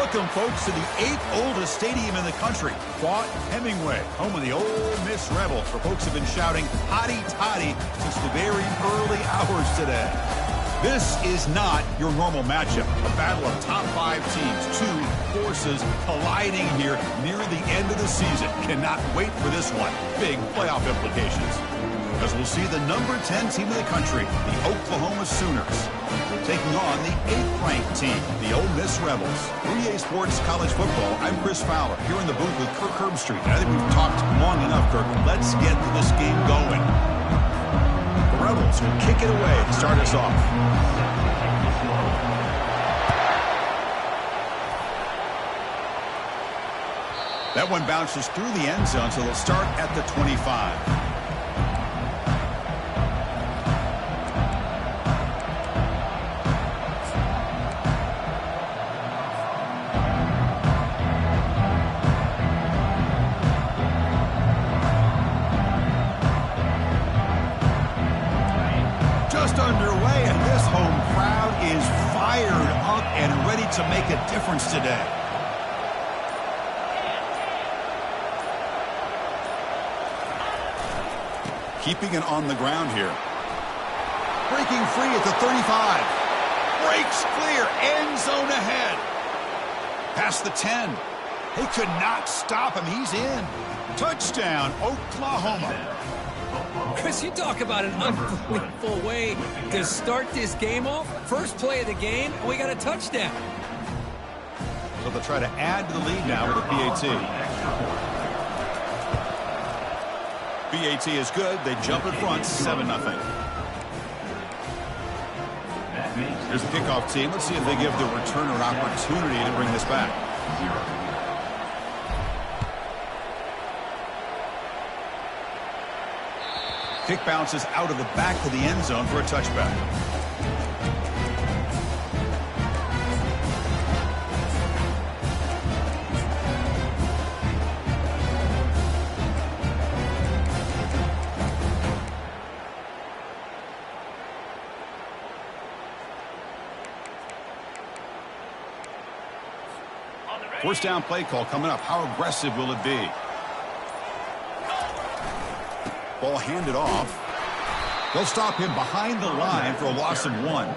Welcome, folks, to the 8th oldest stadium in the country, Fort Hemingway, home of the Ole Miss Rebels, where folks have been shouting "Hotty Toddy" since the very early hours today. This is not your normal matchup, a battle of top 5 teams, 2 forces colliding here near the end of the season. Cannot wait for this one. Big playoff implications. As we'll see the number 10 team in the country, the Oklahoma Sooners, taking on the 8th-ranked team, the Ole Miss Rebels. 3A Sports College Football, I'm Chris Fowler, here in the booth with Kirk Herbstreit. I think we've talked long enough, Kirk. Let's get this game going. The Rebels will kick it away to start us off. That one bounces through the end zone, so they'll start at the 25. Underway, and this home crowd is fired up and ready to make a difference today. Keeping it on the ground here. Breaking free at the 35. Breaks clear, end zone ahead. Past the 10. They could not stop him. He's in. Touchdown, Oklahoma. Chris, you talk about an unbelievable way to start this game off. First play of the game, and we got a touchdown. So they'll try to add to the lead now with a PAT. PAT is good. They jump in front, 7-0. Here's the kickoff team. Let's see if they give the returner an opportunity to bring this back. Kick bounces out of the back of the end zone for a touchback. First down play call coming up. How aggressive will it be? Ball handed off. They'll stop him behind the line for a loss of 1.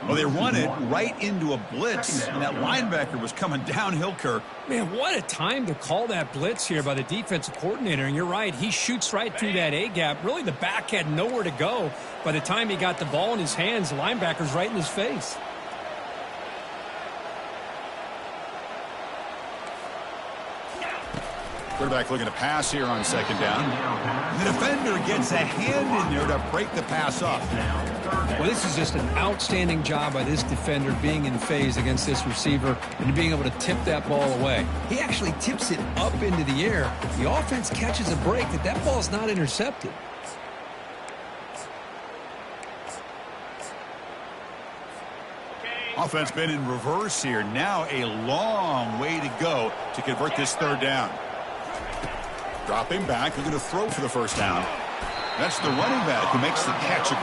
Well, they run it right into a blitz, and that linebacker was coming downhill, Kirk. Man, what a time to call that blitz here by the defensive coordinator. And you're right, he shoots right through that A-gap. Really, the back had nowhere to go. By the time he got the ball in his hands, the linebacker's right in his face. Quarterback looking to pass here on second down. The defender gets a hand in there to break the pass up. Well, this is just an outstanding job by this defender being in phase against this receiver and being able to tip that ball away. He actually tips it up into the air. The offense catches a break that ball's not intercepted. Offense been in reverse here. Now a long way to go to convert this third down. Dropping back, they're going to throw for the first down. That's the running back who makes the catch.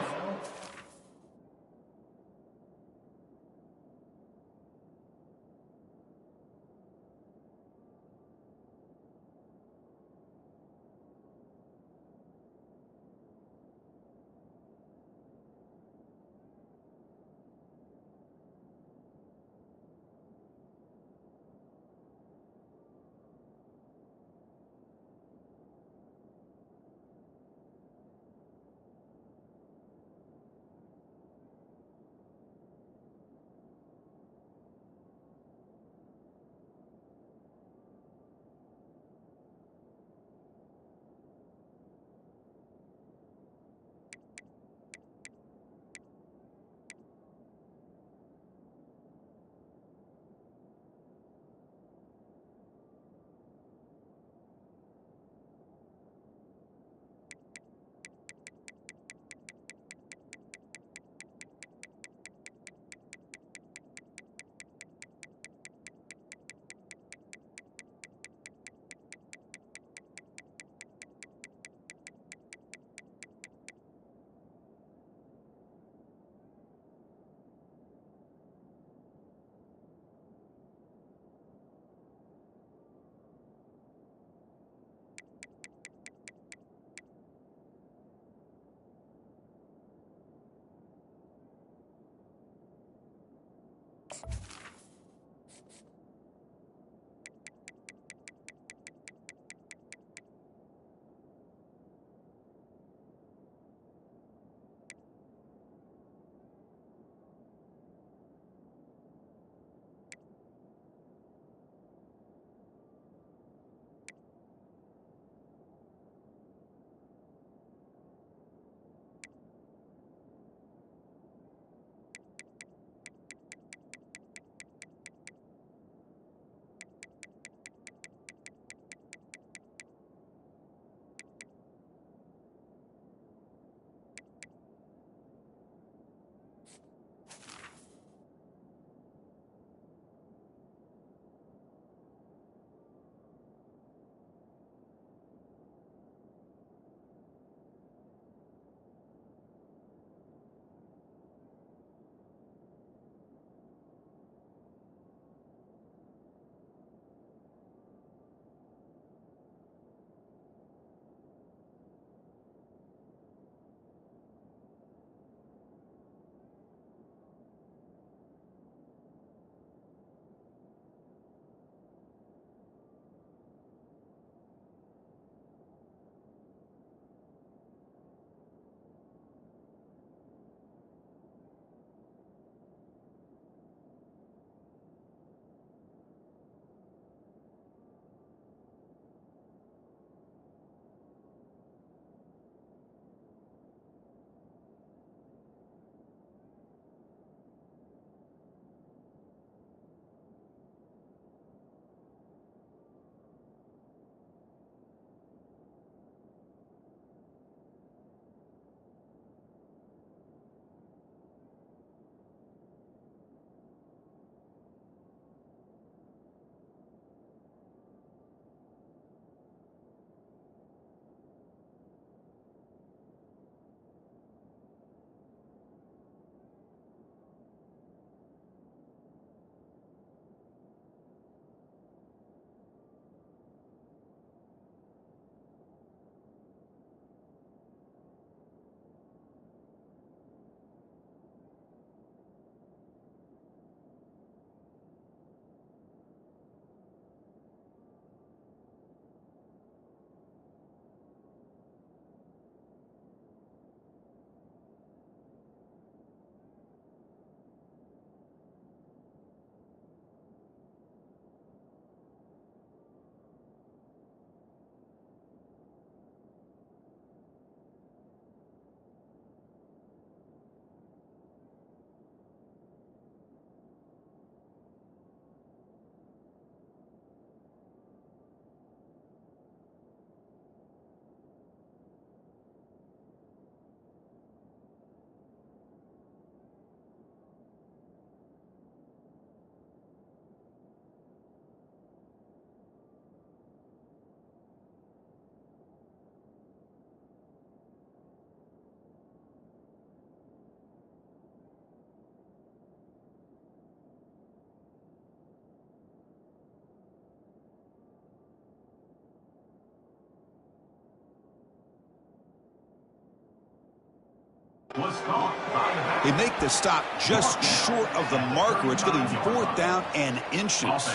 They make the stop just short of the marker. It's going to be 4th down and inches.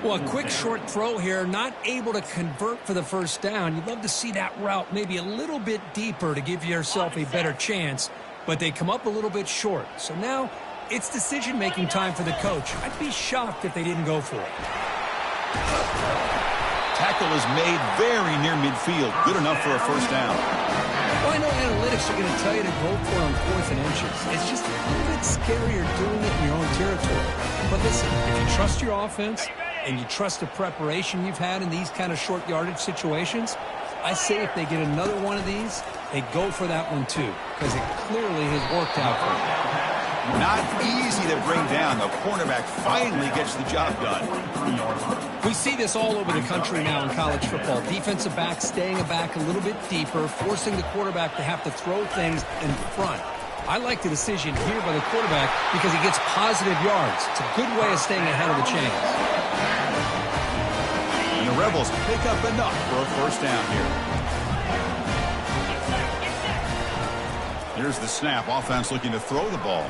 Well, a quick short throw here, not able to convert for the first down. You'd love to see that route maybe a little bit deeper to give yourself a better chance, but they come up a little bit short. So now it's decision-making time for the coach. I'd be shocked if they didn't go for it. Tackle is made very near midfield. Good enough for a first down. Well, I know analytics are going to tell you to go for it on 4th and inches. It's just a little bit scarier doing it in your own territory. But listen, if you trust your offense and you trust the preparation you've had in these kind of short yardage situations, I say if they get another one of these, they go for that one too, because it clearly has worked out for them. Not easy to bring down. The cornerback finally gets the job done. We see this all over the country now in college football. Defensive backs staying back a little bit deeper, forcing the quarterback to have to throw things in front. I like the decision here by the quarterback because he gets positive yards. It's a good way of staying ahead of the chains. And the Rebels pick up enough for a first down here. Here's the snap. Offense looking to throw the ball.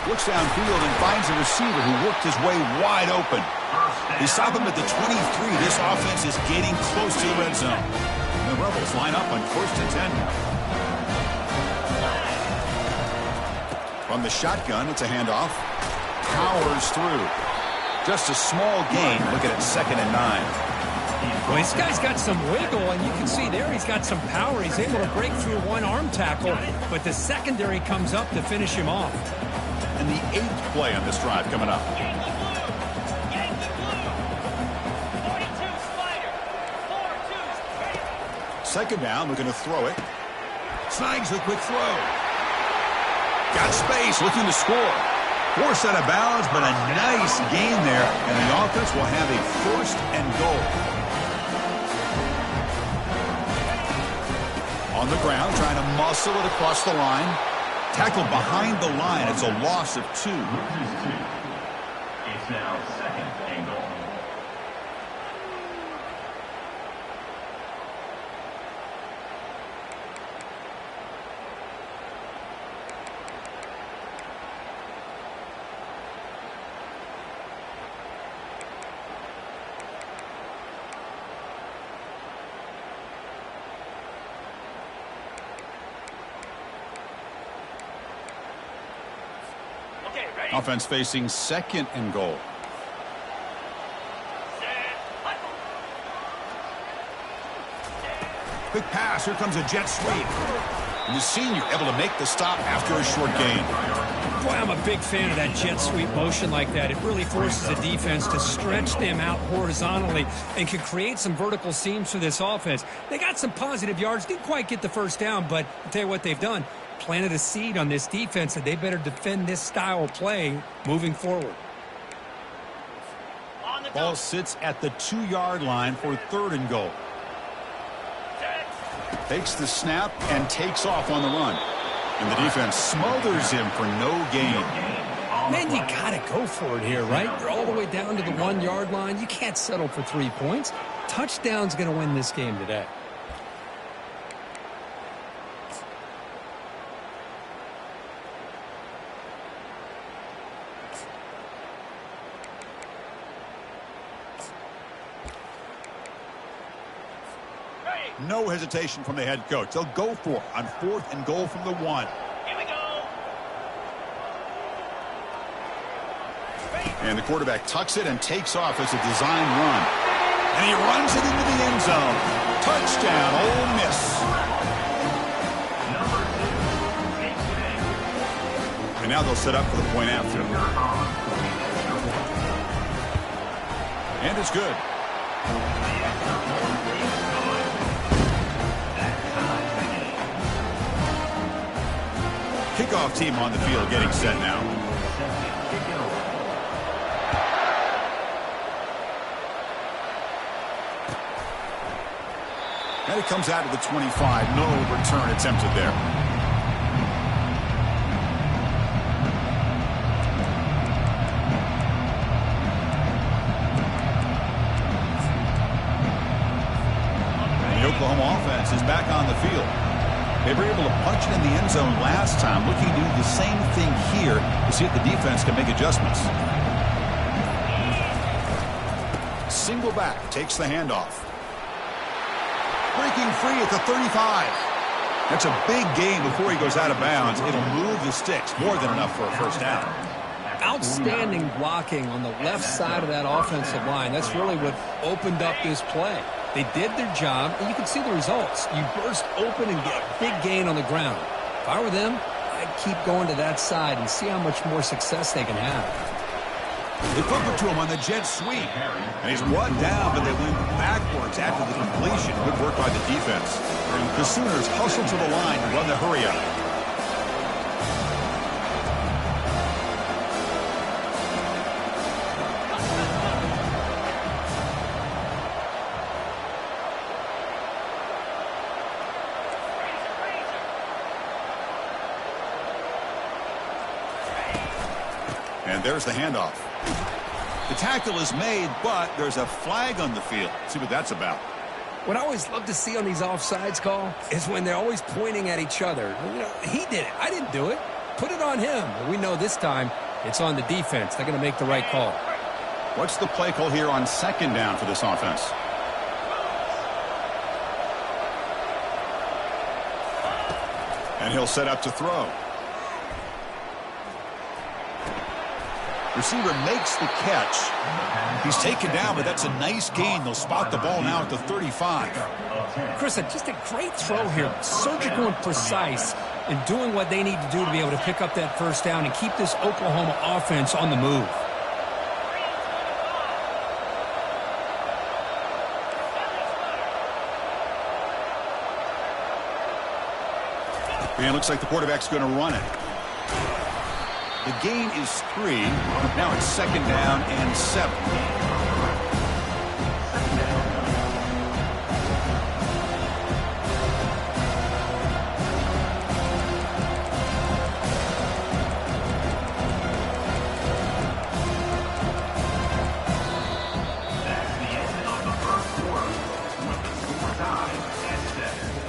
Looks downfield and finds a receiver who worked his way wide open. They stop him at the 23. This offense is getting close to the red zone. And the Rebels line up on 1st and 10. From the shotgun, it's a handoff. Powers through. Just a small gain. Look at it, 2nd and 9. Well, this guy's got some wiggle, and you can see there he's got some power. He's able to break through one arm tackle, but the secondary comes up to finish him off. And the 8th play on this drive coming up. Second down, looking to throw it. Snags the quick throw. Got space, looking to score. Forced out of bounds, but a nice gain there, and the offense will have a 1st and goal. On the ground, trying to muscle it across the line. Tackled behind the line. It's a loss of 2. It's now 2nd and goal. Offense facing 2nd and goal. Quick pass. Here comes a jet sweep. And the senior able to make the stop after a short gain. Boy, I'm a big fan of that jet sweep motion like that. It really forces the defense to stretch them out horizontally and can create some vertical seams for this offense. They got some positive yards. Didn't quite get the first down, but I'll tell you what they've done. Planted a seed on this defense, and they better defend this style of play moving forward. Ball sits at the 2-yard line for 3rd and goal. Takes the snap and takes off on the run. And the defense smothers him for no gain. Man, you got to go for it here, right? You're all the way down to the 1-yard line. You can't settle for 3 points. Touchdown's going to win this game today. No hesitation from the head coach. They'll go for it on 4th and goal from the 1. Here we go. And the quarterback tucks it and takes off as a design run. And he runs it into the end zone. Touchdown, Ole Miss. And now they'll set up for the point after. And it's good. Kickoff team on the field getting set now. And it comes out to the 25. No return attempted there. And the Oklahoma offense is back on the field. They were able to punch it in the end zone last time, looking to do the same thing here to see if the defense can make adjustments. Single back, takes the handoff. Breaking free at the 35. That's a big gain before he goes out of bounds. It'll move the sticks, more than enough for a first down. Outstanding blocking on the left side of that offensive line. That's really what opened up this play. They did their job, and you can see the results. You burst open and get a big gain on the ground. If I were them, I'd keep going to that side and see how much more success they can have. They flip it to him on the jet sweep. And he's brought down, but they went backwards after the completion. Good work by the defense. The Sooners hustle to the line to run the hurry up. And there's the handoff. The tackle is made, but there's a flag on the field. Let's see what that's about. What I always love to see on these offsides call is when they're always pointing at each other. You know, he did it. I didn't do it. Put it on him. But we know this time it's on the defense. They're going to make the right call. What's the play call here on second down for this offense? And he'll set up to throw. Receiver makes the catch. He's taken down, but that's a nice gain. They'll spot the ball now at the 35. Chris, just a great throw here. Surgical and precise in doing what they need to do to be able to pick up that first down and keep this Oklahoma offense on the move. And it looks like the quarterback's going to run it. The gain is 3. Now it's second down and 7. That's the end of the first quarter with the score tied at 7.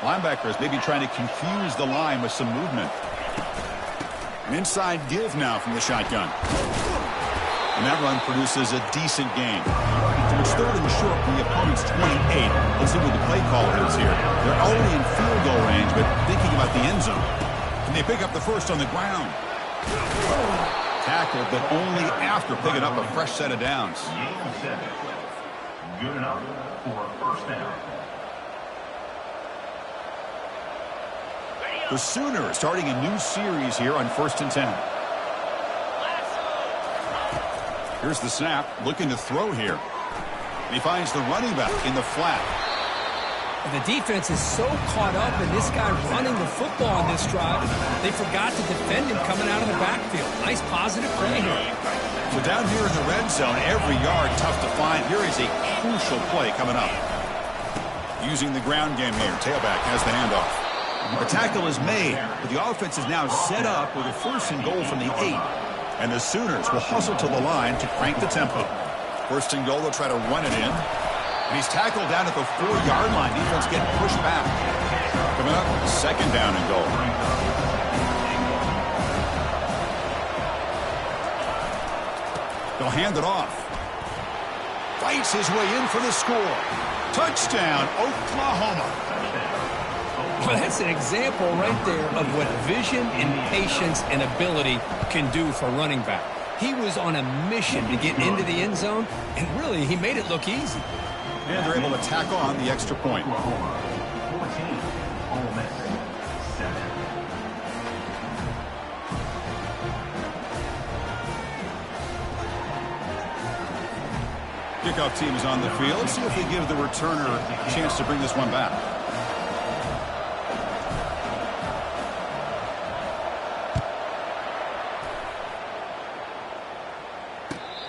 Linebackers maybe trying to confuse the line with some movement. An inside give now from the shotgun. And that run produces a decent gain. So it's third and short from the opponent's 28. Let's see what the play caller is here. They're already in field goal range, but thinking about the end zone. And they pick up the first on the ground. Tackled, but only after picking up a fresh set of downs. Good enough for a first down. The Sooners starting a new series here on 1st and 10. Here's the snap, looking to throw here. And he finds the running back in the flat. And the defense is so caught up in this guy running the football on this drive, they forgot to defend him coming out of the backfield. Nice positive play here. So down here in the red zone, every yard tough to find. Here is a crucial play coming up. Using the ground game here, tailback has the handoff. A tackle is made, but the offense is now set up with a first and goal from the 8. And the Sooners will hustle to the line to crank the tempo. First and goal, they'll try to run it in. And he's tackled down at the 4-yard line. Defense getting pushed back. Coming up, second down and goal. They'll hand it off. Fights his way in for the score. Touchdown, Oklahoma. Well, that's an example right there of what vision and patience and ability can do for running back. He was on a mission to get into the end zone, and really, he made it look easy. And they're able to tack on the extra point. 14, Ole Miss 7. Kickoff team is on the field. Let's see if they give the returner a chance to bring this one back.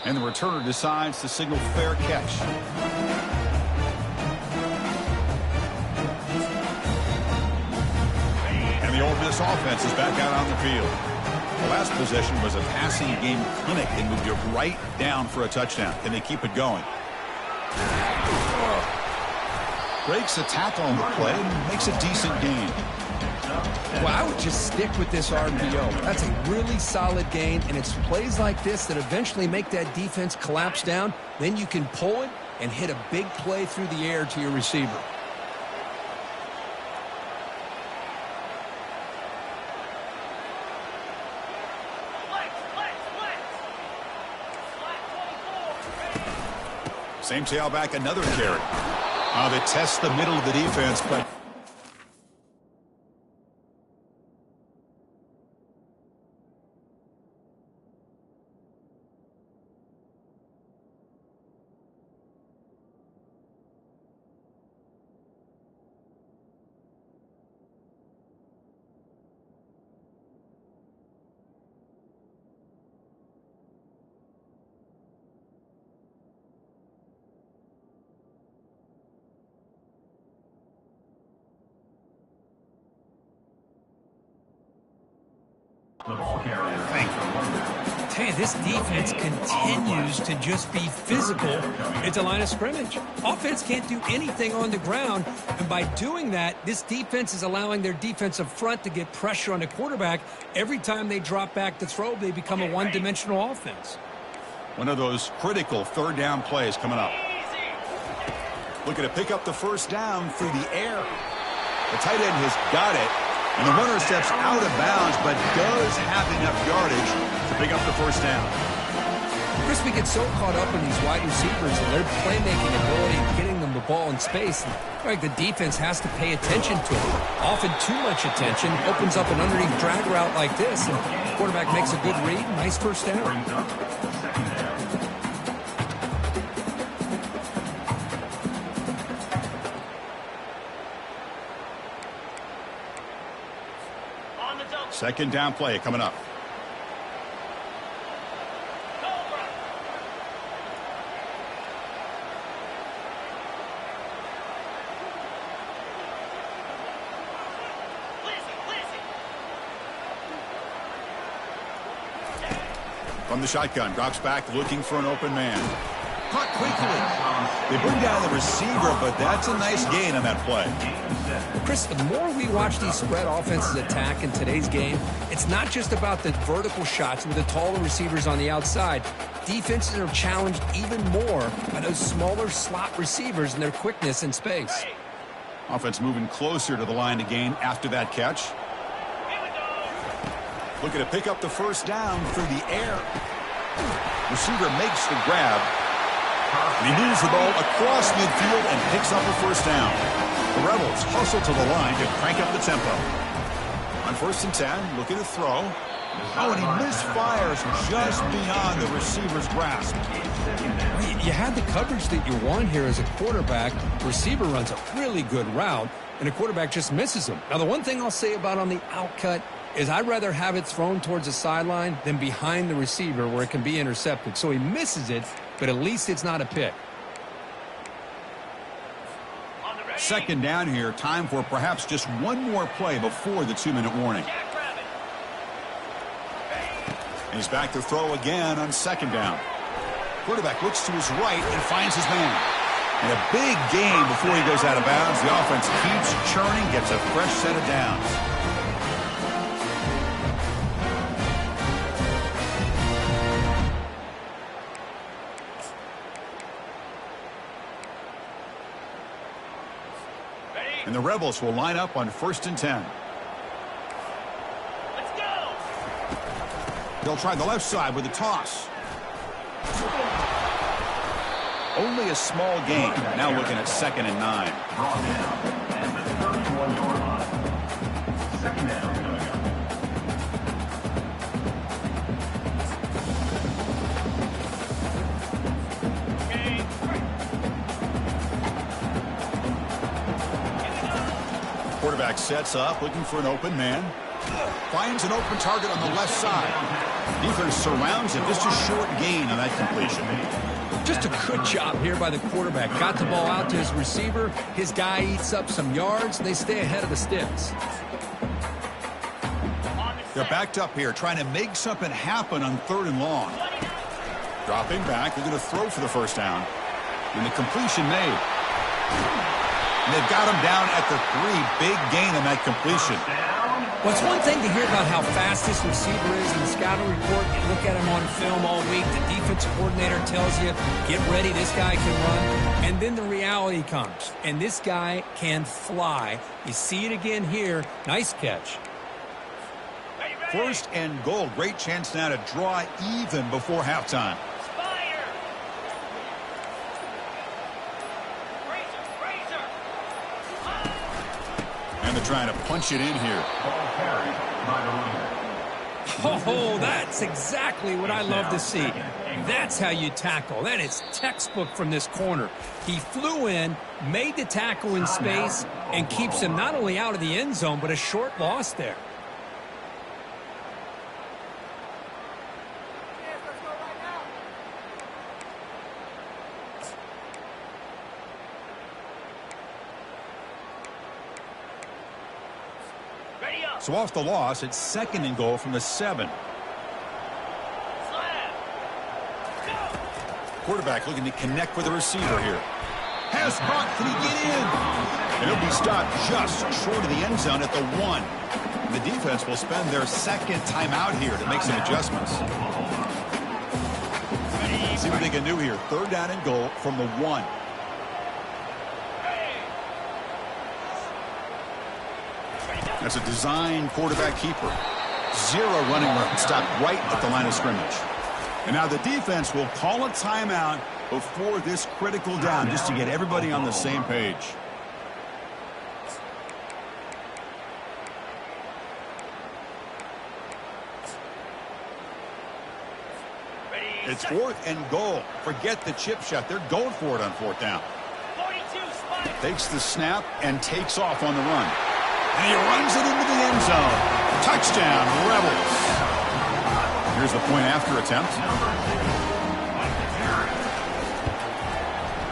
And the returner decides to signal fair catch. And the Ole Miss offense is back out on the field. The last possession was a passing game clinic. They moved it right down for a touchdown. Can they keep it going? Breaks a tackle on the play and makes a decent gain. Well, I would just stick with this RPO. That's a really solid gain, and it's plays like this that eventually make that defense collapse down. Then you can pull it and hit a big play through the air to your receiver. Same tailback, another carry. They test the middle of the defense, but The ball carrier. Tell you, this defense continues to just be physical at the line of scrimmage. Offense can't do anything on the ground, and by doing that, this defense is allowing their defensive front to get pressure on the quarterback. Every time they drop back to throw, they become a one-dimensional offense. one of those critical third down plays coming up. Looking to pick up the first down through the air. The tight end has got it. And the runner steps out of bounds, but does have enough yardage to pick up the first down. Chris, we get so caught up in these wide receivers and their playmaking ability and getting them the ball in space. And, the defense has to pay attention to it. Often too much attention opens up an underneath drag route like this, and the quarterback makes a good read. Nice first down. Second down play coming up. From the shotgun, drops back looking for an open man. Caught quickly. They bring down the receiver, but that's a nice gain on that play. Chris, the more we watch these spread offenses attack in today's game, it's not just about the vertical shots with the taller receivers on the outside. Defenses are challenged even more by those smaller slot receivers and their quickness in space. Offense moving closer to the line to gain after that catch. Looking to pick up the first down through the air. Receiver makes the grab. And he moves the ball across midfield and picks up a first down. The Rebels hustle to the line to crank up the tempo. On 1st and 10, looking to throw. Oh, and he misfires just beyond the receiver's grasp. You had the coverage that you want here as a quarterback. Receiver runs a really good route, and the quarterback just misses him. Now, the one thing I'll say about on the outcut is I'd rather have it thrown towards the sideline than behind the receiver where it can be intercepted. So he misses it, but at least it's not a pick. Second down here, time for perhaps just one more play before the 2-minute warning. And he's back to throw again on second down. Quarterback looks to his right and finds his man. And a big gain before he goes out of bounds. The offense keeps churning, gets a fresh set of downs. And the Rebels will line up on 1st and 10. Let's go! They'll try the left side with a toss. Only a small gain. Now looking at 2nd and 9. Brought down at the 31-yard line. Second down coming up. Quarterback sets up, looking for an open man. Finds an open target on the left side. Defense surrounds him. Just a short gain on that completion. Just a good job here by the quarterback. Got the ball out to his receiver. His guy eats up some yards. They stay ahead of the sticks. They're backed up here, trying to make something happen on 3rd and long. Dropping back. They're going to throw for the first down. And the completion made. And they've got him down at the 3. Big gain on that completion. Well, it's one thing to hear about how fast this receiver is in the scouting report. You look at him on film all week. The defensive coordinator tells you, get ready, this guy can run. And then the reality comes. And this guy can fly. You see it again here. Nice catch. 1st and goal. Great chance now to draw even before halftime. And they're trying to punch it in here. Oh, that's exactly what I love to see. That's how you tackle. That is textbook from this corner. He flew in, made the tackle in space, and keeps him not only out of the end zone, but a short loss there. So off the loss, it's 2nd and goal from the 7. Quarterback looking to connect with the receiver here. Has caught. Can he get in? And he'll be stopped just short of the end zone at the 1. And the defense will spend their 2nd timeout here to make some adjustments. See what they can do here. 3rd down and goal from the 1. That's a design quarterback keeper. 0 running room. Stopped right at the line of scrimmage. And now the defense will call a timeout before this critical down just to get everybody on the same page. It's 4th and goal. Forget the chip shot. They're going for it on 4th down. Takes the snap and takes off on the run. And he runs it into the end zone. Touchdown, Rebels. Here's the point after attempt.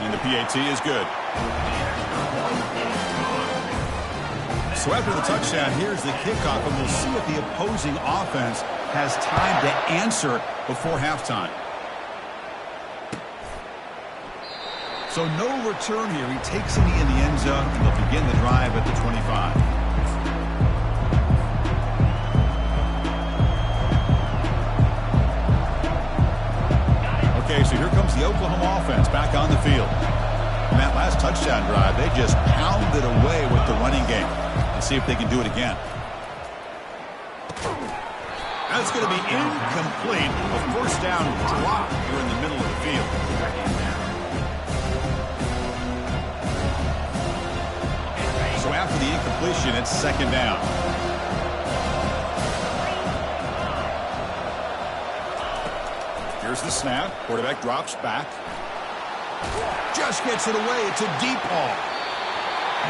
And the PAT is good. So after the touchdown, here's the kickoff, and we'll see if the opposing offense has time to answer before halftime. So no return here. He takes it in the end zone, and they'll begin the drive at the 25. Okay, so here comes the Oklahoma offense back on the field. And that last touchdown drive, they just pounded away with the running game. Let's see if they can do it again. That's going to be incomplete. A 1st down drop here in the middle of the field. So after the incompletion, it's 2nd down. Here's the snap. Quarterback drops back. Just gets it away. It's a deep ball.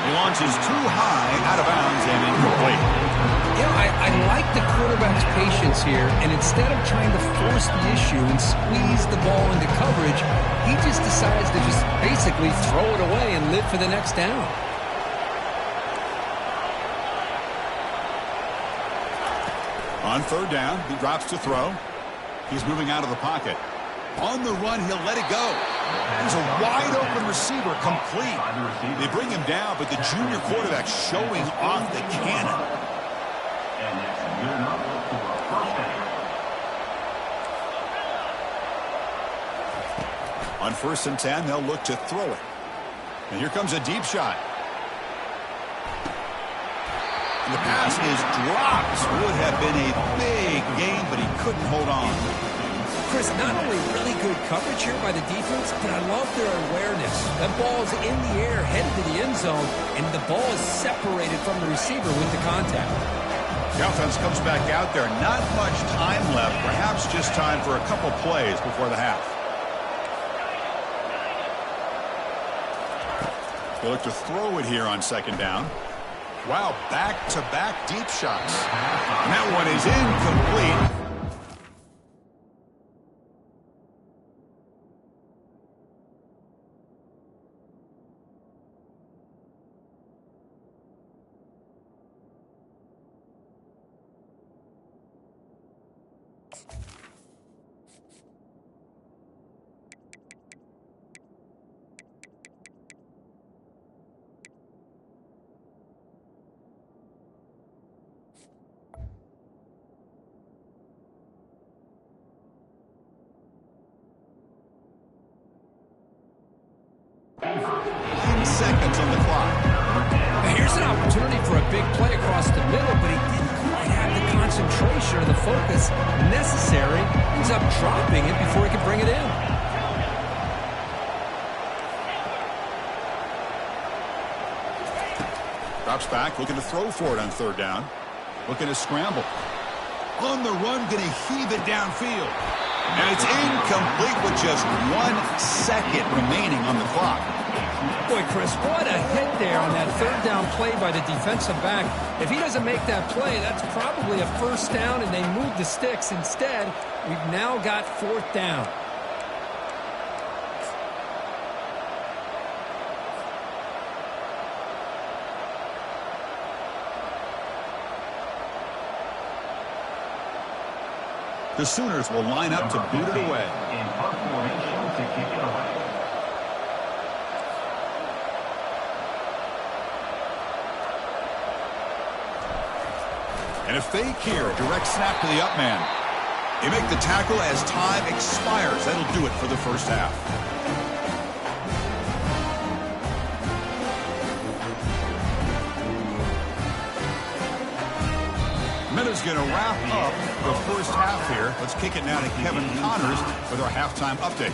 He launches too high, out of bounds, and incomplete. You know, I like the quarterback's patience here, and instead of trying to force the issue and squeeze the ball into coverage, he just decides to just basically throw it away and live for the next down. On 3rd down, he drops to throw. He's moving out of the pocket. On the run, he'll let it go. There's a wide-open receiver, complete. They bring him down, but the junior quarterback showing off the cannon. And that's good enough for a 1st down. On 1st and 10, they'll look to throw it. And here comes a deep shot. And the pass is dropped. Would have been a big gain, but he couldn't hold on. Chris, not only really good coverage here by the defense, but I love their awareness. That ball is in the air, headed to the end zone, and the ball is separated from the receiver with the contact. The offense comes back out there. Not much time left. Perhaps just time for a couple plays before the half. They look to throw it here on 2nd down. Wow, back-to-back deep shots. And that one is incomplete. Seconds on the clock. Here's an opportunity for a big play across the middle, but he didn't quite have the concentration or the focus necessary. He ends up dropping it before he could bring it in. Drops back, looking to throw for it on third down. Looking to scramble. On the run, going to heave it downfield. And it's incomplete with just 1 second remaining on the clock. Boy, Chris, what a hit there on that third down play by the defensive back. If he doesn't make that play, that's probably a first down, and they move the sticks. Instead, we've now got fourth down. The Sooners will line up to boot it away. In punt formation to kick it away. And a fake here, direct snap to the up man. They make the tackle as time expires. That'll do it for the first half. Miller's going to wrap up the first half here. Let's kick it now to Kevin Connors with our halftime update.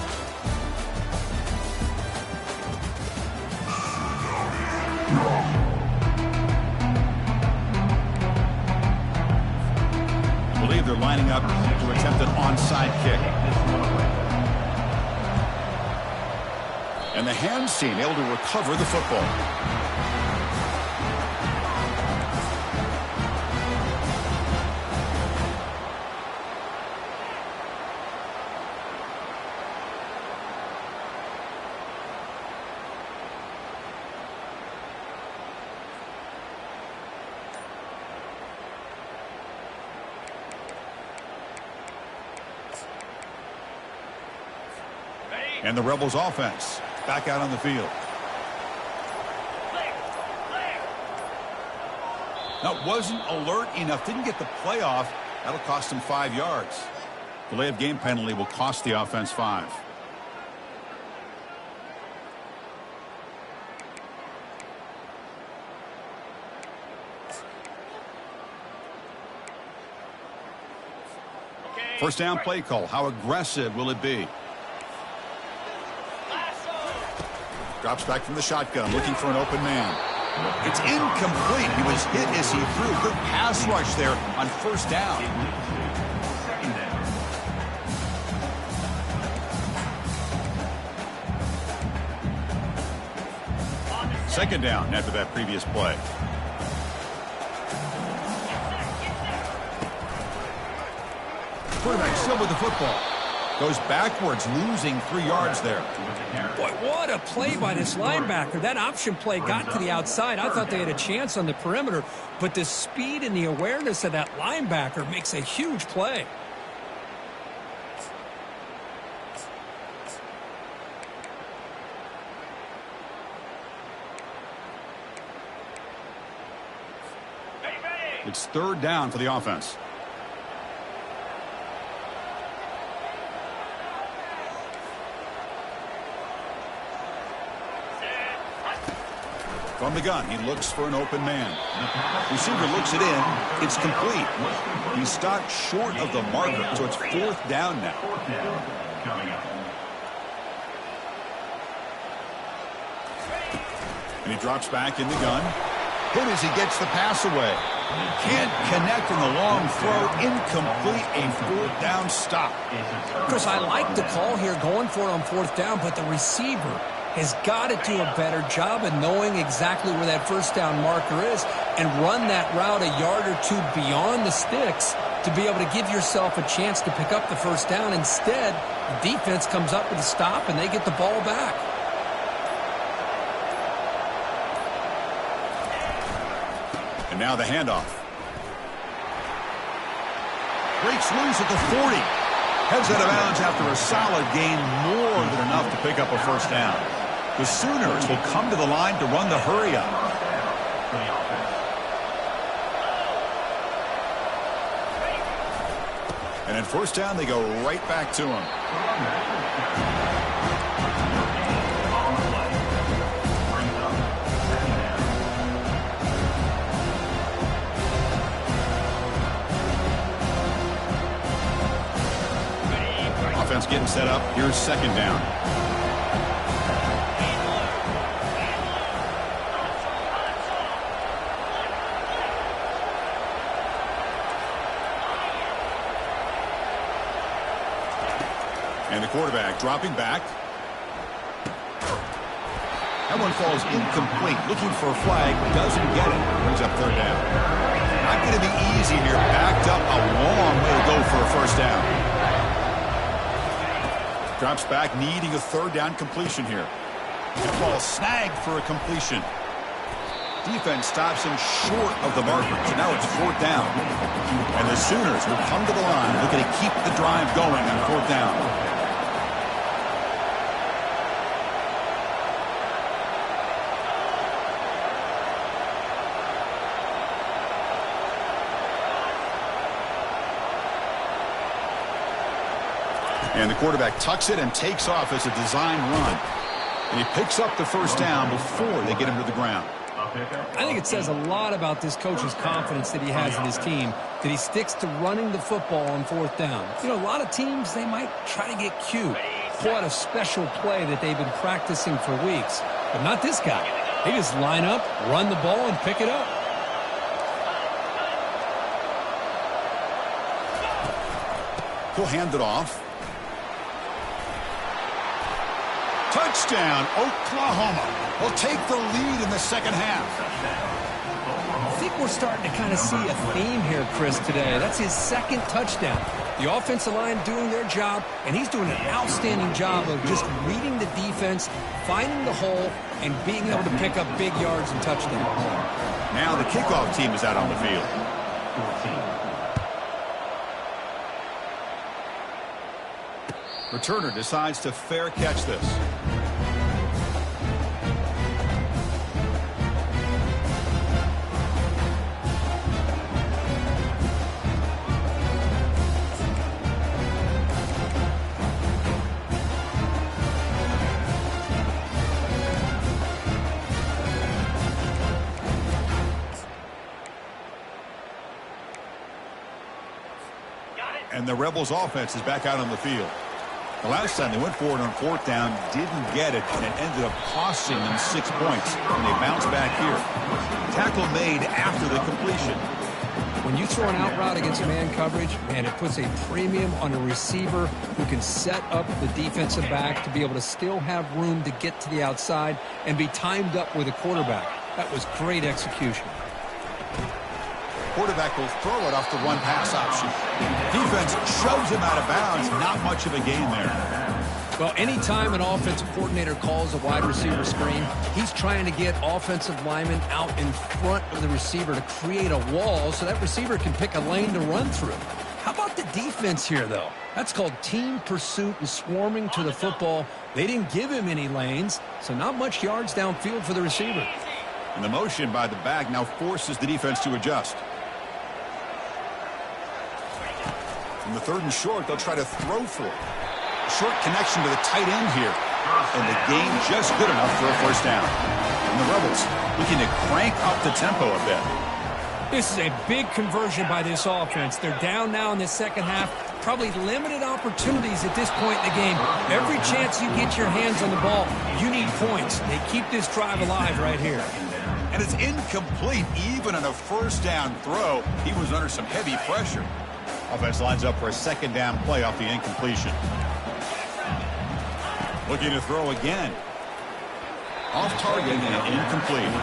I believe they're lining up to attempt an onside kick. And the hands team able to recover the football. And the Rebels offense back out on the field. Now, wasn't alert enough. Didn't get the play off. That'll cost him 5 yards. Delay of game penalty will cost the offense 5. First down play call. How aggressive will it be? Drops back from the shotgun, looking for an open man. It's incomplete. He was hit as he threw. Good pass rush there on first down. Second down after that previous play. Quarterback still with the football. Goes backwards, losing 3 yards there. Boy, what a play by this linebacker. That option play got to the outside. I thought they had a chance on the perimeter, but the speed and the awareness of that linebacker makes a huge play. It's third down for the offense. From the gun, he looks for an open man. Receiver looks it in. It's complete. He stopped short of the marker, so it's fourth down now. And he drops back in the gun. Hit as he gets the pass away. Can't connect on the long throw. Incomplete, a fourth down stop. Chris, I like the call here going for it on fourth down, but the receiver has got to do a better job of knowing exactly where that first down marker is and run that route a yard or two beyond the sticks to be able to give yourself a chance to pick up the first down. Instead, the defense comes up with a stop and they get the ball back. And now the handoff. Breaks loose at the 40. Heads out of bounds after a solid gain, more than enough to pick up a first down. The Sooners will come to the line to run the hurry-up. And at first down, they go right back to him. Offense getting set up. Here's second down. And the quarterback dropping back. That one falls incomplete. Looking for a flag. Doesn't get it. Brings up third down. Not going to be easy here. Backed up a long way to go for a first down. Drops back, needing a third down completion here. The ball snagged for a completion. Defense stops him short of the marker. So now it's fourth down. And the Sooners will come to the line, looking to keep the drive going on fourth down. And the quarterback tucks it and takes off as a design run. And he picks up the first down before they get him to the ground. I think it says a lot about this coach's confidence that he has in his team, that he sticks to running the football on fourth down. You know, a lot of teams, they might try to get cute, pull out a special play that they've been practicing for weeks. But not this guy. They just line up, run the ball, and pick it up. He'll hand it off. Touchdown, Oklahoma. Will take the lead in the second half. I think we're starting to kind of see a theme here, Chris, today. That's his second touchdown. The offensive line doing their job, and he's doing an outstanding job of just reading the defense, finding the hole, and being able to pick up big yards and touchdowns. Now the kickoff team is out on the field. Returner decides to fair catch this. And the Rebels offense is back out on the field. The last time they went for it on fourth down, didn't get it, and it ended up costing them 6 points. And they bounced back here. Tackle made after the completion. When you throw an out route against man coverage, man, it puts a premium on a receiver who can set up the defensive back to be able to still have room to get to the outside and be timed up with a quarterback. That was great execution. Quarterback will throw it off the run pass option. Defense shoves him out of bounds. Not much of a gain there. Well, anytime an offensive coordinator calls a wide receiver screen, he's trying to get offensive linemen out in front of the receiver to create a wall so that receiver can pick a lane to run through. How about the defense here, though? That's called team pursuit and swarming to the football. They didn't give him any lanes, so not much yards downfield for the receiver. And the motion by the back now forces the defense to adjust. From the third and short, they'll try to throw for it. Short connection to the tight end here. And the gain just good enough for a first down. And the Rebels looking to crank up the tempo a bit. This is a big conversion by this offense. They're down now in the second half. Probably limited opportunities at this point in the game. Every chance you get your hands on the ball, you need points. They keep this drive alive right here. And it's incomplete. Even on a first down throw, he was under some heavy pressure. Offense lines up for a second down play off the incompletion. Looking to throw again. Off target and incomplete.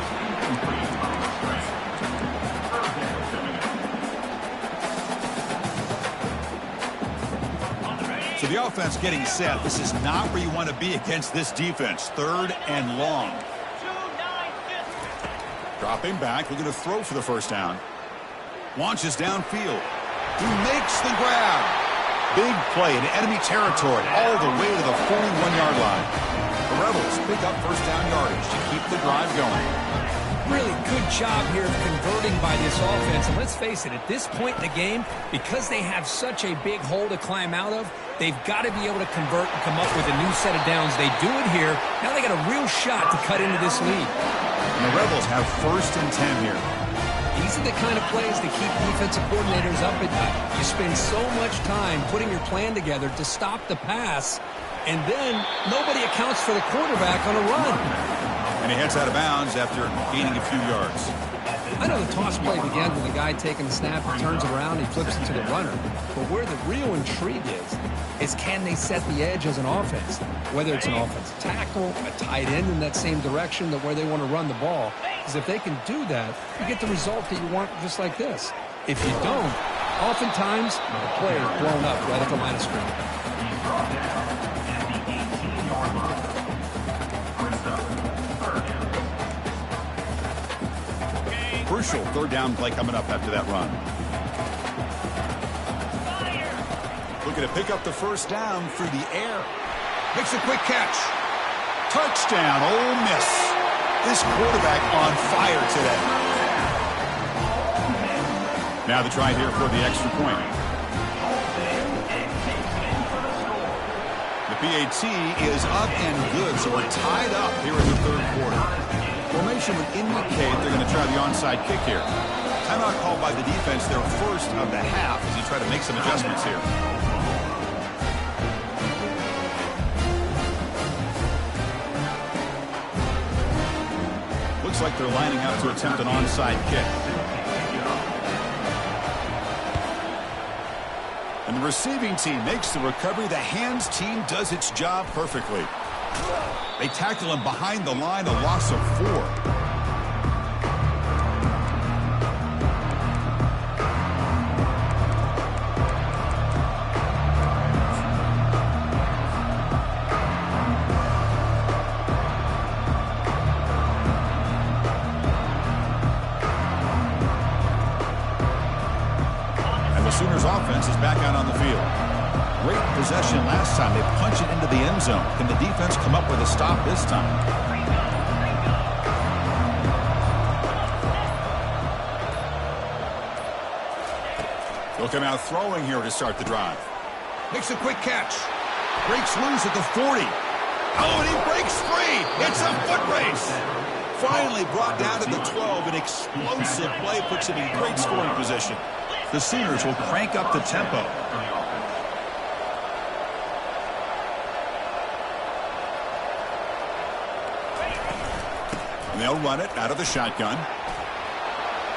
So the offense getting set. This is not where you want to be against this defense. 3rd and long. Dropping back, looking to throw for the first down. Launches downfield. He makes the grab. Big play in enemy territory all the way to the 41-yard line. The Rebels pick up first down yardage to keep the drive going. Really good job here of converting by this offense. And let's face it, at this point in the game, because they have such a big hole to climb out of, they've got to be able to convert and come up with a new set of downs. They do it here. Now they got a real shot to cut into this lead. And the Rebels have 1st and 10 here. These are the kind of plays that keep defensive coordinators up at night. You spend so much time putting your plan together to stop the pass, and then nobody accounts for the quarterback on a run. And he heads out of bounds after gaining a few yards. I know the toss play begins with a guy taking the snap, he turns it around, he flips it to the runner. But where the real intrigue is can they set the edge as an offense? Whether it's an offensive tackle, a tight end in that same direction that where they want to run the ball. Because if they can do that, you get the result that you want just like this. If you don't, oftentimes the play is blown up right at the line of scrimmage. Crucial 3rd down play coming up after that run. Looking to pick up the first down through the air. Makes a quick catch. Touchdown, Ole Miss. This quarterback on fire today. Now the try here for the extra point. The PAT is up and good, so we're tied up here in the 3rd quarter. Formation would indicate they're going to try the onside kick here. Timeout called by the defense, their first of the half, as you try to make some adjustments here. Looks like they're lining up to attempt an onside kick. And the receiving team makes the recovery. The hands team does its job perfectly. They tackle him behind the line, a loss of 4. Sooners offense is back out on the field. Great possession last time. They punch it into the end zone. Can the defense come up with a stop this time? They'll come out throwing here to start the drive. Makes a quick catch. Breaks loose at the 40. Oh, and he breaks free. It's a foot race. Finally brought down to the 12. An explosive play puts him in great scoring position. The Sooners will crank up the tempo. And they'll run it out of the shotgun.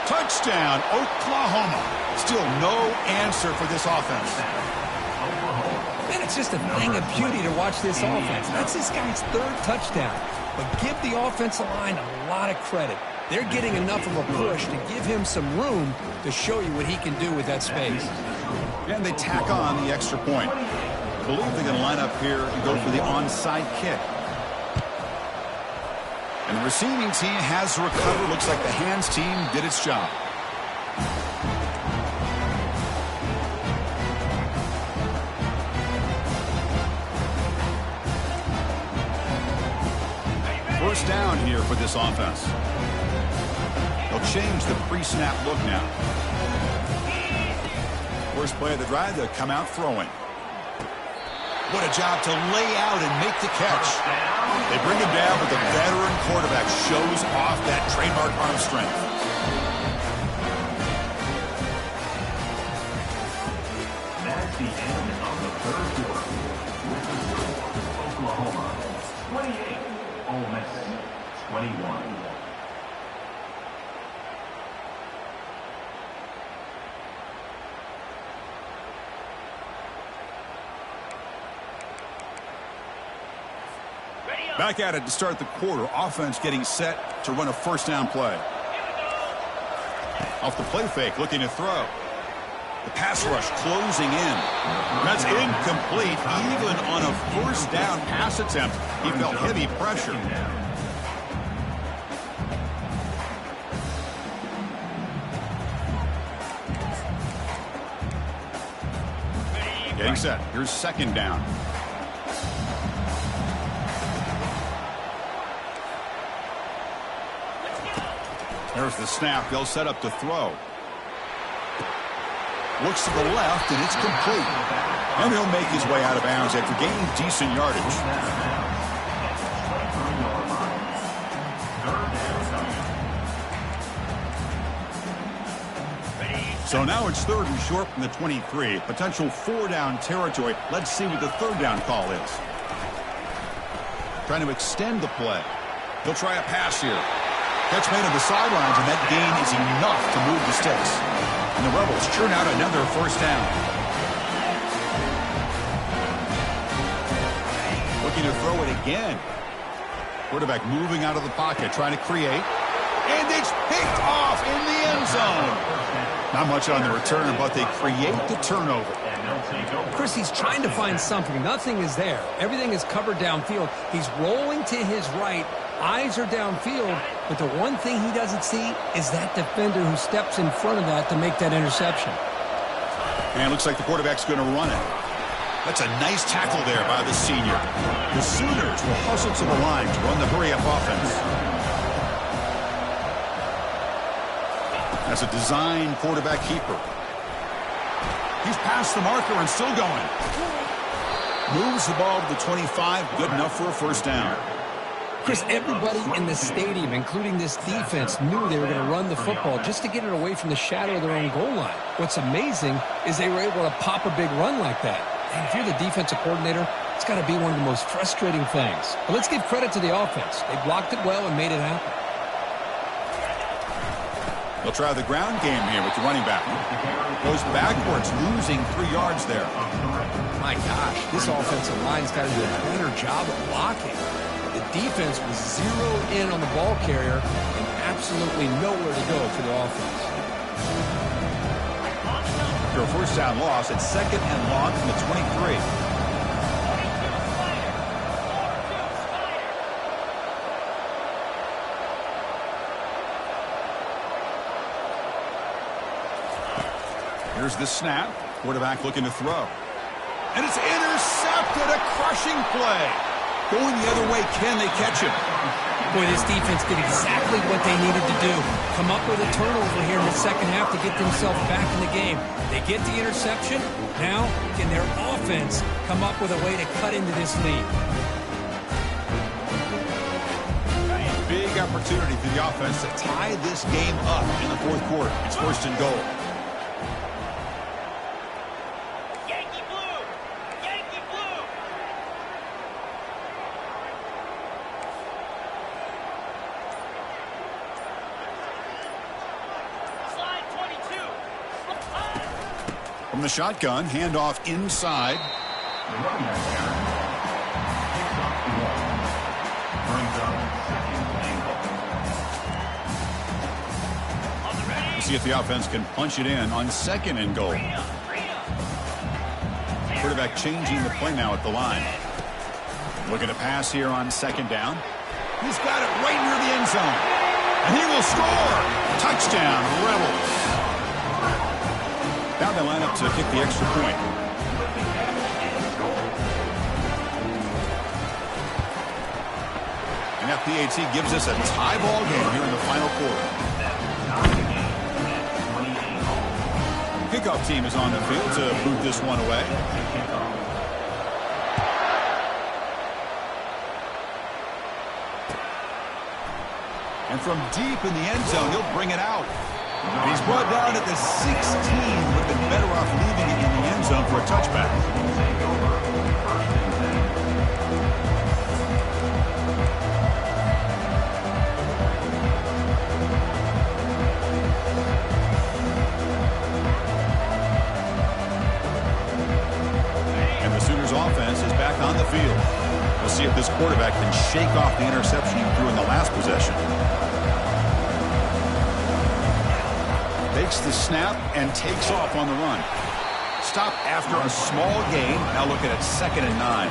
Touchdown, Oklahoma. Still no answer for this offense. Man, it's just a thing of beauty to watch this offense. That's this guy's 3rd touchdown. But give the offensive line a lot of credit. They're getting enough of a push to give him some room to show you what he can do with that space. And they tack on the extra point. I believe they're going to line up here and go for the onside kick. And the receiving team has to recover. Looks like the hands team did its job. First down here for this offense. They'll change the pre-snap look now. First play of the drive, they'll come out throwing. What a job to lay out and make the catch. They bring him down, but the veteran quarterback shows off that trademark arm strength. That's the end of the 3rd quarter. With the score, Oklahoma 28, Ole Miss 21. Ready up. Back at it to start the quarter. Offense getting set to run a first down play. Off the play fake, looking to throw. The pass rush closing in. That's incomplete. Even on a first down pass attempt, he felt heavy pressure. Getting set. Here's second down. There's the snap. They'll set up to throw. Looks to the left, and it's complete. And he'll make his way out of bounds after gaining decent yardage. So now it's 3rd and short from the 23. Potential 4-down territory. Let's see what the 3rd down call is. Trying to extend the play. He'll try a pass here. Catch made on the sidelines, and that gain is enough to move the sticks. And the Rebels churn out another first down. Looking to throw it again. Quarterback moving out of the pocket, trying to create. And it's picked off in the end zone. Not much on the return, but they create the turnover. Chris, he's trying to find something. Nothing is there. Everything is covered downfield. He's rolling to his right. Eyes are downfield, but the one thing he doesn't see is that defender who steps in front of that to make that interception. And it looks like the quarterback's going to run it. That's a nice tackle there by the senior. The Sooners will hustle to the line to run the hurry-up offense. That's a design quarterback keeper. He's past the marker and still going. Moves the ball to the 25, good enough for a first down. Chris, everybody in the stadium, including this defense, knew they were going to run the football just to get it away from the shadow of their own goal line. What's amazing is they were able to pop a big run like that. And if you're the defensive coordinator, it's got to be one of the most frustrating things. But let's give credit to the offense. They blocked it well and made it happen. They'll try the ground game here with the running back. Goes backwards, losing 3 yards there. My gosh, this offensive line's got to do a better job of blocking. The defense was zeroed in on the ball carrier and absolutely nowhere to go for the offense. After a first down loss, it's 2nd and long from the 23. Here's the snap. Quarterback looking to throw. And it's intercepted. A crushing play. Going the other way, can they catch him? Boy, this defense did exactly what they needed to do. Come up with a turnover here in the second half to get themselves back in the game. They get the interception. Now, can their offense come up with a way to cut into this lead? Big opportunity for the offense to tie this game up in the 4th quarter. It's 1st and goal. From the shotgun, handoff inside. We'll see if the offense can punch it in on 2nd and goal. Quarterback changing the play now at the line. Looking to pass here on 2nd down. He's got it right near the end zone. And he will score. Touchdown, Rebels. Now they line up to kick the extra point. And that PAT gives us a tie ball game here in the final quarter. Kickoff team is on the field to boot this one away. And from deep in the end zone, he'll bring it out. And he's brought down at the 16. Would have been better off leaving it in the end zone for a touchback. And the Sooners offense is back on the field. We'll see if this quarterback can shake off the interception he threw in the last possession. Takes the snap and takes off on the run. Stop after a small gain. Now looking at 2nd and 9.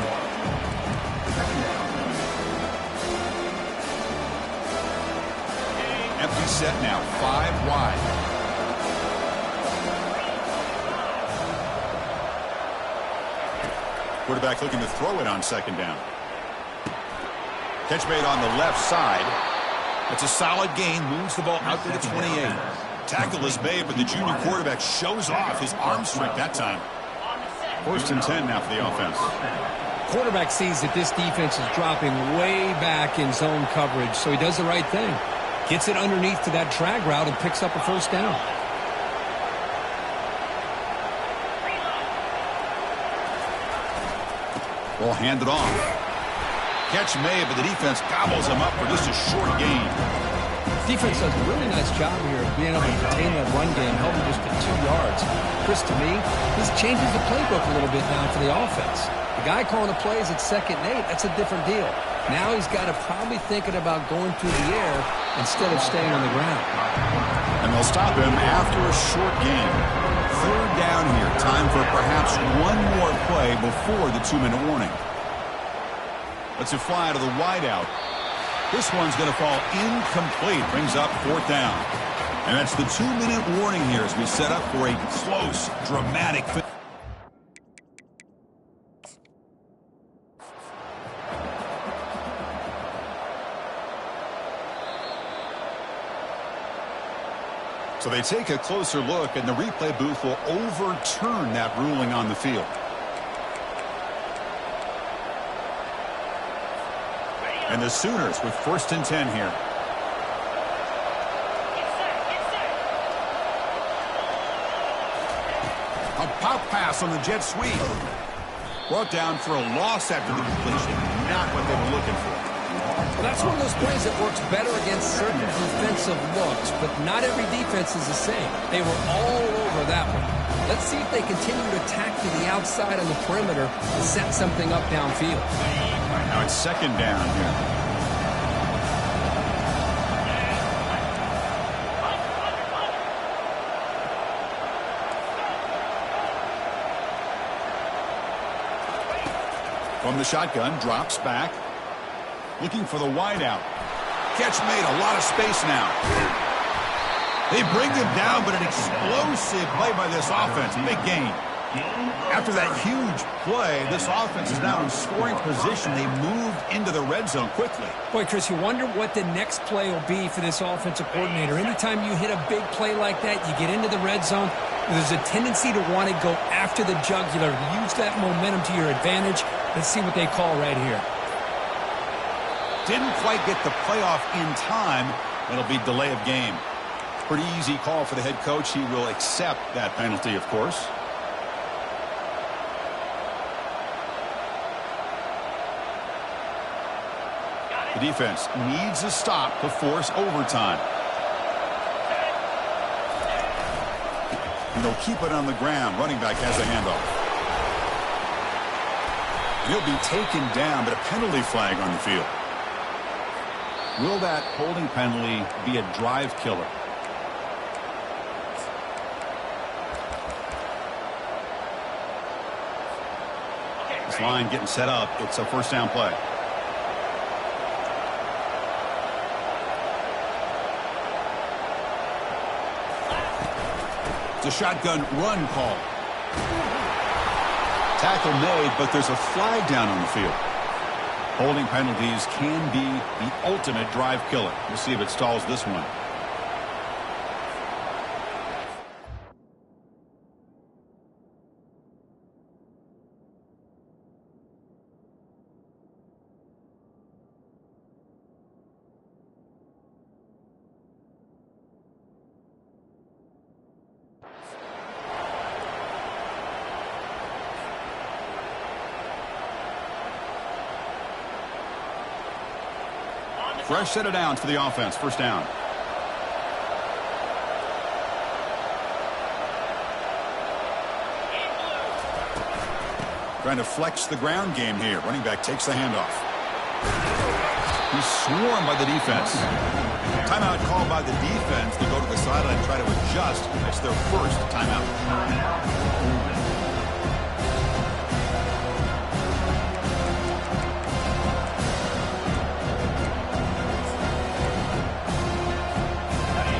Empty set now, 5 wide. Quarterback looking to throw it on 2nd down. Catch made on the left side. It's a solid gain, moves the ball out to the 28. Tackle is made, but the junior quarterback shows off his arm strength that time. 1st and 10 now for the offense. Quarterback sees that this defense is dropping way back in zone coverage, so he does the right thing. Gets it underneath to that drag route and picks up a 1st down. Ball handed off. Catch made, but the defense gobbles him up for just a short gain. Defense does a really nice job here of being able to contain that run game, held him just to 2 yards. Chris, to me, this changes the playbook a little bit now for the offense. The guy calling the plays at 2nd and 8, that's a different deal. Now he's got to probably thinking about going through the air instead of staying on the ground. And they'll stop him after a short gain. 3rd down here. Time for perhaps one more play before the 2-minute warning. Let's it fly to the wideout. This one's going to fall incomplete. Brings up 4th down. And that's the 2-minute warning here as we set up for a close, dramatic finish. So they take a closer look, and the replay booth will overturn that ruling on the field. And the Sooners with 1st and 10 here. A pop pass on the jet sweep. Brought down for a loss after the completion. Not what they were looking for. Well, that's one of those plays that works better against certain defensive looks, but not every defense is the same. They were all over that one. Let's see if they continue to attack to the outside on the perimeter and set something up downfield. Now it's 2nd down here. From the shotgun, drops back. Looking for the wideout. Catch made, a lot of space now. They bring him down, but an explosive play by this offense. Big gain. After that huge play, this offense is now in scoring position. They moved into the red zone quickly. Boy, Chris, you wonder what the next play will be for this offensive coordinator. Anytime you hit a big play like that, you get into the red zone, there's a tendency to want to go after the jugular. Use that momentum to your advantage. Let's see what they call right here. Didn't quite get the playoff in time. It'll be delay of game. Pretty easy call for the head coach. He will accept that penalty, of course. The defense needs a stop to force overtime. And they'll keep it on the ground. Running back has a handoff. He'll be taken down, but a penalty flag on the field. Will that holding penalty be a drive killer? This line getting set up. It's a 1st down play. It's a shotgun run call. Tackle made, but there's a flag down on the field. Holding penalties can be the ultimate drive killer. We'll see if it stalls this one. Fresh set of downs for the offense. 1st down. Trying to flex the ground game here. Running back takes the handoff. He's swarmed by the defense. Timeout called by the defense to go to the sideline and try to adjust. That's their first timeout.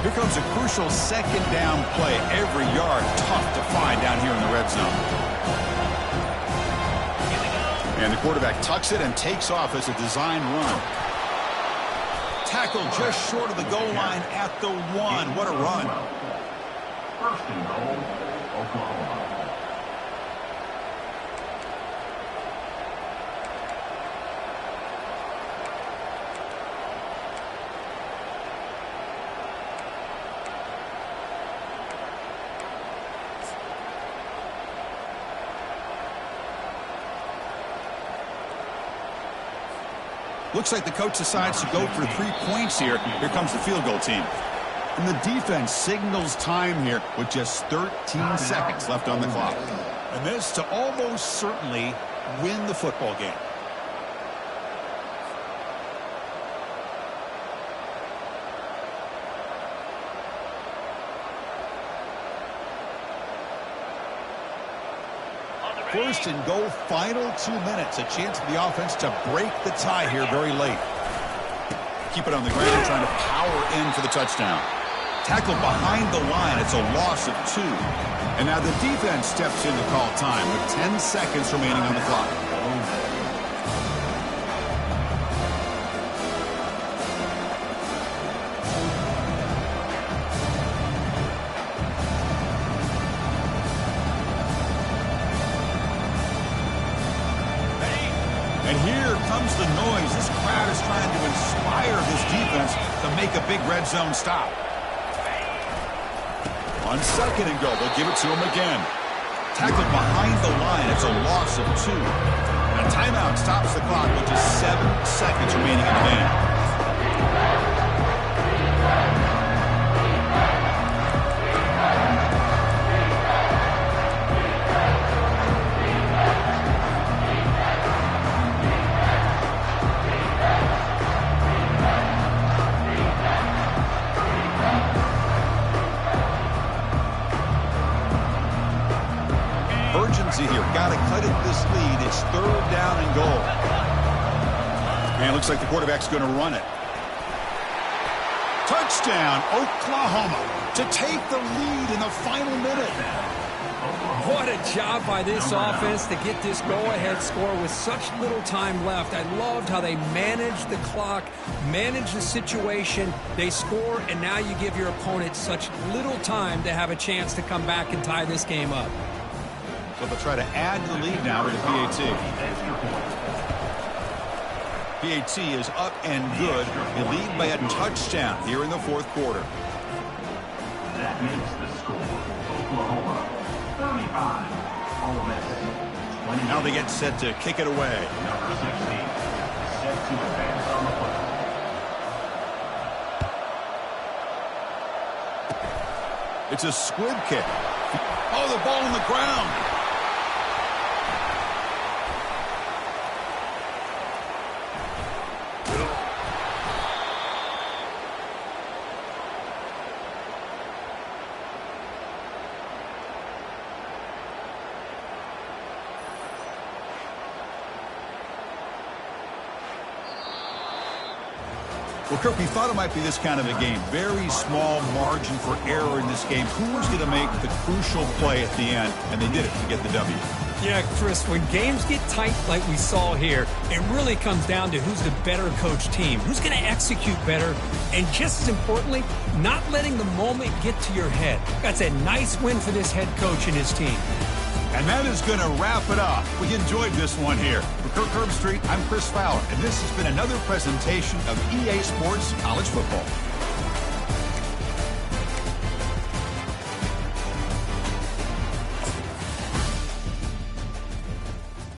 Here comes a crucial second down play. Every yard tough to find down here in the red zone. And the quarterback tucks it and takes off as a design run. Tackle just short of the goal line at the 1. What a run. First and goal, Oklahoma. Looks like the coach decides to go for 3 points here. Here comes the field goal team. And the defense signals time here with just 13 seconds left on the clock. And this to almost certainly win the football game. First and goal, final 2 minutes. A chance for the offense to break the tie here very late. Keep it on the ground, trying to power in for the touchdown. Tackle behind the line. It's a loss of 2. And now the defense steps in to call time with 10 seconds remaining on the clock. And here comes the noise. This crowd is trying to inspire this defense to make a big red zone stop. On second and goal, they'll give it to him again. Tackled behind the line. It's a loss of 2. And a timeout stops the clock with just 7 seconds remaining in the game. Urgency here. Got to cut it this lead. It's 3rd down and goal. And it looks like the quarterback's going to run it. Touchdown, Oklahoma, to take the lead in the final minute. What a job by this offense to get this go-ahead score with such little time left. I loved how they managed the clock, managed the situation. They score, and now you give your opponent such little time to have a chance to come back and tie this game up. So they'll try to add to the lead now with the PAT. PAT is up and good. They lead by a touchdown here in the 4th quarter. That makes the score Oklahoma 35, Ole Miss 20. Now they get set to kick it away. Number 16, set to advance on the football. It's a squib kick. Oh, the ball on the ground. Well, Kirk, we thought it might be this kind of a game. Very small margin for error in this game. Who was going to make the crucial play at the end? And they did it to get the W. Yeah, Chris, when games get tight like we saw here, it really comes down to who's the better coach team, who's going to execute better, and just as importantly, not letting the moment get to your head. That's a nice win for this head coach and his team. And that is going to wrap it up. We enjoyed this one here. For Kirk Herbstreit, I'm Chris Fowler, and this has been another presentation of EA Sports College Football.